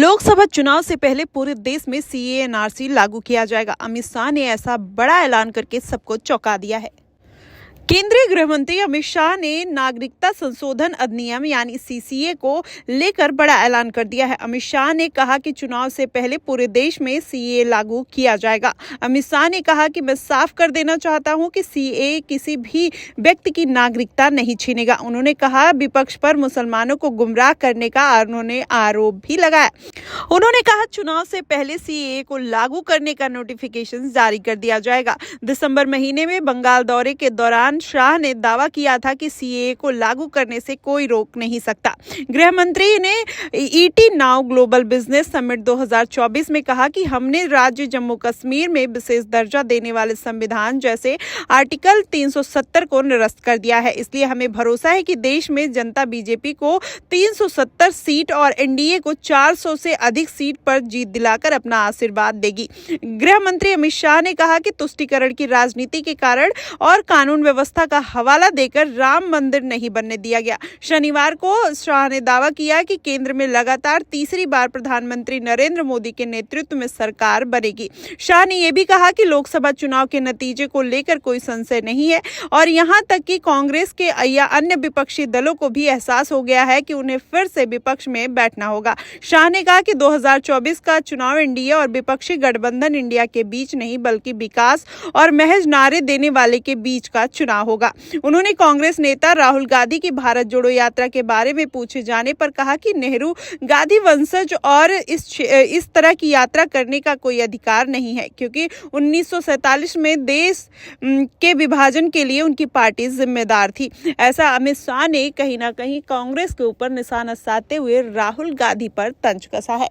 लोकसभा चुनाव से पहले पूरे देश में सीएए एनआरसी लागू किया जाएगा। अमित शाह ने ऐसा बड़ा ऐलान करके सबको चौंका दिया है। केंद्रीय गृह मंत्री अमित शाह ने नागरिकता संशोधन अधिनियम यानी सीसीए को लेकर बड़ा ऐलान कर दिया है। अमित शाह ने कहा कि चुनाव से पहले पूरे देश में सीएए लागू किया जाएगा। अमित शाह ने कहा कि मैं साफ कर देना चाहता हूं कि सीएए किसी भी व्यक्ति की नागरिकता नहीं छीनेगा। उन्होंने कहा विपक्ष पर मुसलमानों को गुमराह करने का उन्होंने आरोप भी लगाया। उन्होंने कहा चुनाव से पहले सीएए को लागू करने का नोटिफिकेशन जारी कर दिया जाएगा। दिसंबर महीने में बंगाल दौरे के दौरान शाह ने दावा किया था कि सीएए को लागू करने से कोई रोक नहीं सकता। गृह मंत्री ने ET now global business summit 2024 में कहा कि हमने राज्य जम्मू कश्मीर में विशेष दर्जा देने वाले संविधान जैसे आर्टिकल 370 को निरस्त कर दिया है। इसलिए हमें भरोसा है कि देश में जनता बीजेपी को 370 सीट और एनडीए को 400 से अधिक सीट पर जीत दिलाकर अपना आशीर्वाद देगी। गृह मंत्री अमित शाह ने कहा कि तुष्टीकरण की राजनीति के कारण और कानून व्यवस्था का हवाला देकर राम मंदिर नहीं बनने दिया गया। शनिवार को शाह ने दावा किया कि केंद्र में लगातार तीसरी बार प्रधानमंत्री नरेंद्र मोदी के नेतृत्व में सरकार बनेगी। शाह ने यह भी कहा कि लोकसभा चुनाव के नतीजे को लेकर कोई संशय नहीं है और यहां तक कि कांग्रेस के या अन्य विपक्षी दलों को भी एहसास हो गया है कि उन्हें फिर से विपक्ष में बैठना होगा। शाह ने कहा कि 2024 का चुनाव एनडीए और विपक्षी गठबंधन इंडिया के बीच नहीं बल्कि विकास और महज नारे देने वाले के बीच का चुनाव होगा। उन्होंने कांग्रेस नेता राहुल गांधी की भारत जोड़ो यात्रा के बारे में पूछे जाने पर कहा कि नेहरू गांधी वंशज और इस तरह की यात्रा करने का कोई अधिकार नहीं है क्योंकि 1947 में देश के विभाजन के लिए उनकी पार्टी जिम्मेदार थी। ऐसा अमित शाह ने कहीं ना कहीं कांग्रेस के ऊपर निशाना साधते हुए राहुल गांधी पर तंज कसा है।